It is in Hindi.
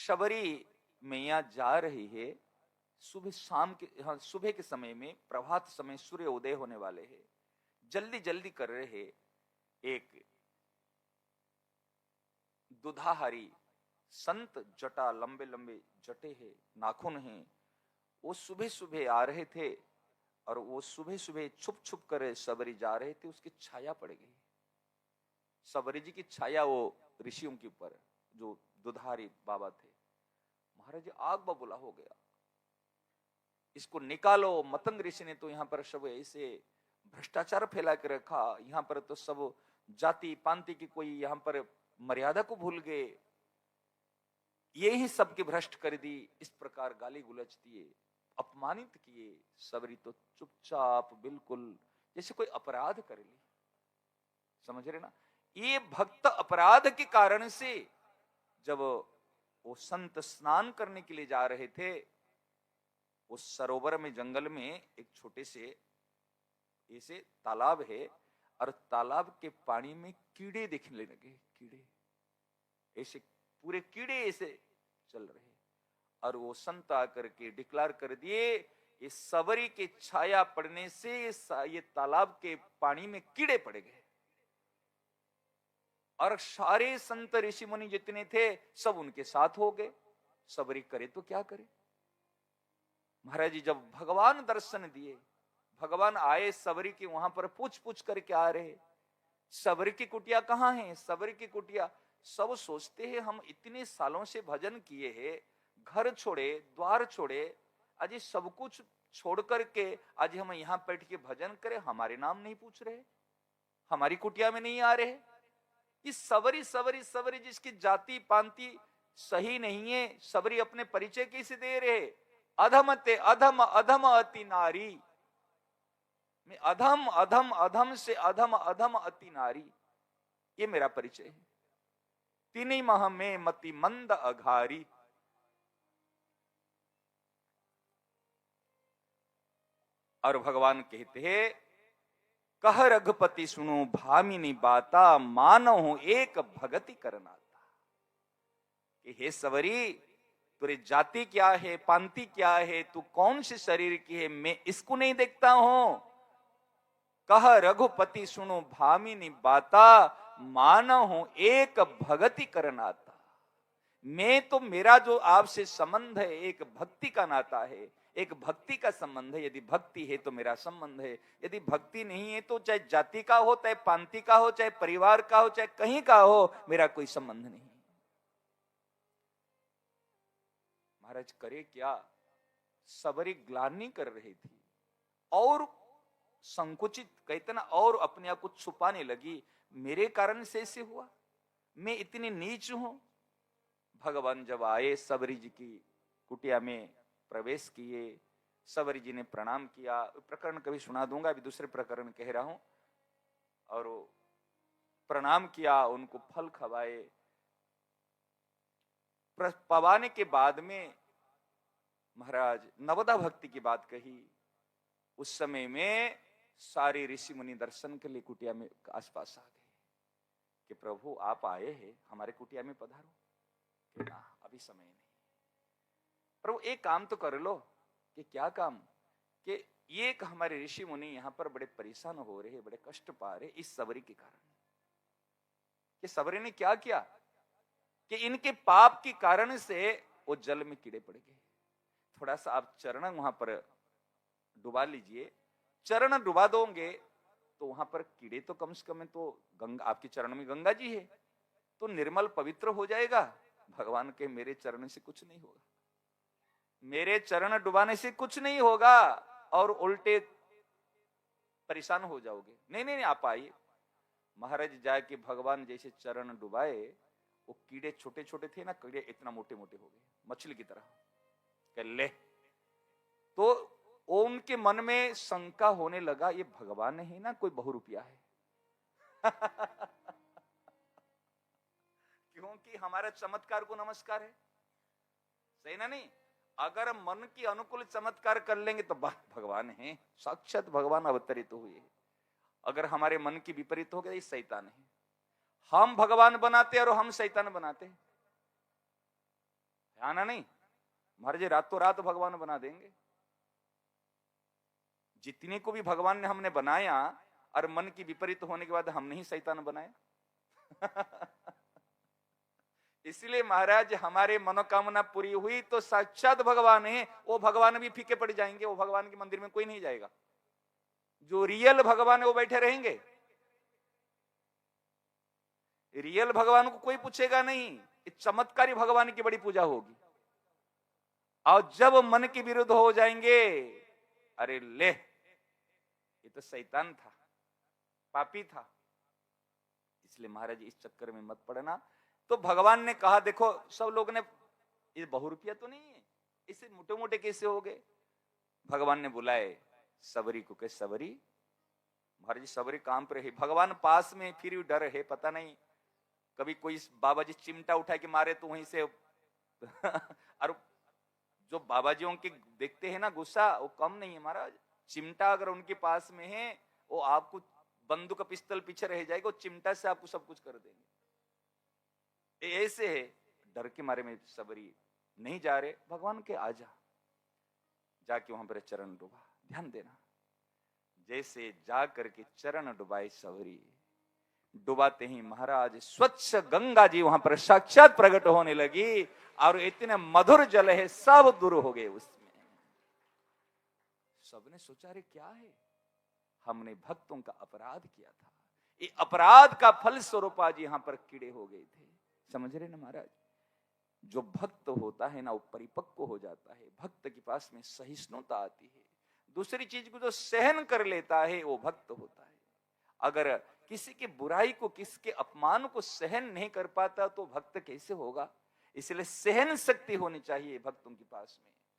शबरी मैया जा रही है, सुबह शाम के, हाँ, सुबह के समय में, प्रभात समय, सूर्य उदय होने वाले हैं, जल्दी जल्दी कर रहे हैं। एक दुधाहारी संत, जटा लंबे लंबे जटे हैं, नाखून हैं, वो सुबह सुबह आ रहे थे और वो सुबह सुबह छुप छुप कर सबरी जा रहे थे। उसकी छाया पड़ गई, सबरी जी की छाया वो ऋषियों के ऊपर, जो दुधारी बाबा थे। महाराज जी आग बबूला हो गया, इसको निकालो। मतंग ऋषि ने तो यहाँ पर सब ऐसे भ्रष्टाचार फैला के रखा, यहाँ पर तो सब जाति पांति की कोई यहाँ पर मर्यादा को भूल गए, ये ही सबके भ्रष्ट कर दी। इस प्रकार गाली गुलच दिए, अपमानित किए। सबरी तो चुपचाप बिल्कुल जैसे कोई अपराध कर ली, समझ रहे ना। ये भक्त अपराध के कारण से जब वो संत स्नान करने के लिए जा रहे थे, उस सरोवर में, जंगल में एक छोटे से ऐसे तालाब है, और तालाब के पानी में कीड़े दिखने लगे। कीड़े ऐसे, पूरे कीड़े ऐसे चल रहे, और वो संत आकर के डिक्लेयर कर दिए, ये सबरी के छाया पड़ने से ये तालाब के पानी में कीड़े पड़ गए। और सारे संत ऋषि मुनि जितने थे सब उनके साथ हो गए। सबरी करे तो क्या करे। महाराज जी जब भगवान दर्शन दिए, भगवान आए सबरी की, वहां पर पूछ पूछ करके आ रहे, सबरी की कुटिया कहाँ है, सबरी की कुटिया। सब सोचते हैं हम इतने सालों से भजन किए हैं, घर छोड़े, द्वार छोड़े, आज सब कुछ छोड़ करके आज हम यहाँ बैठ के भजन करें, हमारे नाम नहीं पूछ रहे, हमारी कुटिया में नहीं आ रहे। इस सबरी सबरी सबरी जिसकी जाति पांति सही नहीं है, सबरी अपने परिचय कैसे दे रहे। अधम ते अधम, अधम अति नारी, मैं अधम अधम अधम से अधम, अधम अति नारी, ये मेरा परिचय है। तीनी मह में मति मंद अघारी। और भगवान कहते हैं, कह रघुपति सुनो भामिनी बाता, मानो हूं एक भगति करनाता। कि हे सवरी, तुरे जाति क्या है, पांति क्या है, तू कौन से शरीर की है, मैं इसको नहीं देखता हूं। कह रघुपति सुनो भामिनी बाता, मानो हूं एक भगति करनाता। मैं तो, मेरा जो आपसे संबंध है एक भक्ति का नाता है, एक भक्ति का संबंध है। यदि भक्ति है तो मेरा संबंध है, यदि भक्ति नहीं है तो चाहे जाति का हो, चाहे पांति का हो, चाहे परिवार का हो, चाहे कहीं का हो, मेरा कोई संबंध नहीं। महाराज करे क्या, सबरी ग्लानि कर रही थी और संकुचित, कहते ना, और अपने आप को छुपाने लगी, मेरे कारण से ऐसे हुआ, मैं इतनी नीच हूं। भगवान जब आए, सबरी जी की कुटिया में प्रवेश किए, सबरी जी ने प्रणाम किया। प्रकरण कभी सुना दूंगा, अभी दूसरे प्रकरण कह रहा हूं। और प्रणाम किया, उनको फल खवाए। पवाने के बाद में महाराज नवदा भक्ति की बात कही। उस समय में सारे ऋषि मुनि दर्शन के लिए कुटिया में आसपास आ गए कि प्रभु आप आए हैं, हमारे कुटिया में पधारो। कि ना, अभी समय नहीं। प्रभु एक काम तो कर लो। कि क्या काम। कि ये एक हमारे ऋषि मुनि यहाँ पर बड़े परेशान हो रहे, बड़े कष्ट पा रहे इस सबरी के कारण। कि सबरी ने क्या किया कि इनके पाप के कारण से वो जल में कीड़े पड़ गए। थोड़ा सा आप चरण वहां पर डुबा लीजिए, चरण डुबा दोगे तो वहां पर कीड़े तो कम से कम तो गंगा, आपके चरण में गंगा जी है तो निर्मल पवित्र हो जाएगा। भगवान के मेरे चरण से कुछ नहीं होगा, मेरे चरण डुबाने से कुछ नहीं होगा, और उल्टे परेशान हो जाओगे। नहीं नहीं, आप आइए। महाराज जाके भगवान जैसे चरण डुबाए, वो कीड़े छोटे छोटे थे ना, कीड़े इतना मोटे मोटे हो गए, मछली की तरह। कह ले, तो उनके मन में शंका होने लगा, ये भगवान है ना कोई बहुरूपिया है। क्योंकि हमारा चमत्कार को नमस्कार है, सही ना। नहीं, अगर मन की अनुकूल चमत्कार कर लेंगे तो भगवान है, साक्षात भगवान अवतरित हुए। अगर हमारे मन की विपरीत हो गया, ये शैतान है। हम भगवान बनाते और हम शैतान बनाते, आना नहीं, महाराज रातों रात भगवान बना देंगे। जितने को भी भगवान ने हमने बनाया और मन की विपरीत होने के बाद हमने ही शैतान बनाया। इसलिए महाराज हमारे मनोकामना पूरी हुई तो साक्षात भगवान है, वो भगवान भी फीके पड़ जाएंगे, वो भगवान के मंदिर में कोई नहीं जाएगा। जो रियल भगवान है वो बैठे रहेंगे, रियल भगवान को कोई पूछेगा नहीं। चमत्कारी भगवान की बड़ी पूजा होगी। और जब मन के विरुद्ध हो जाएंगे, अरे ले ये तो शैतान था, पापी था। इसलिए महाराज इस चक्कर में मत पड़ना। तो भगवान ने कहा, देखो सब लोग ने, ये बहुरूपिया तो नहीं है, इसे मोटे मोटे कैसे हो गए। भगवान ने बुलाए सबरी को, के सबरी, महाराज सबरी काम पर है, भगवान पास में, फिर भी डर है, पता नहीं कभी कोई बाबा जी चिमटा उठा के मारे तो वहीं से और जो बाबा जियों के देखते हैं ना गुस्सा, वो कम नहीं है महाराज। चिमटा अगर उनके पास में है, वो आपको बंदूक पिस्तौल पीछे रह जाएगा, वो चिमटा से आपको सब कुछ कर देंगे। ऐसे है, डर के मारे में सबरी नहीं जा रहे। भगवान के आजा, जाके वहां पर चरण डुबा, ध्यान देना। जैसे जा करके चरण डुबाए सबरी, डुबाते ही महाराज स्वच्छ गंगा जी वहां पर साक्षात प्रकट होने लगी, और इतने मधुर जल है, सब दूर हो गए उसमें। सबने सोचा रे क्या है, हमने भक्तों का अपराध किया था, ये अपराध का फल स्वरूप आज यहां पर कीड़े हो गए थे। समझ रहे ना महाराज, जो भक्त होता है ना वो परिपक्व हो जाता है, भक्त के पास में सहिष्णुता आती है, दूसरी चीज को जो सहन कर लेता है वो भक्त होता है। अगर किसी की बुराई को, किसके अपमान को सहन नहीं कर पाता तो भक्त कैसे होगा। इसलिए सहन शक्ति होनी चाहिए भक्तों के पास में।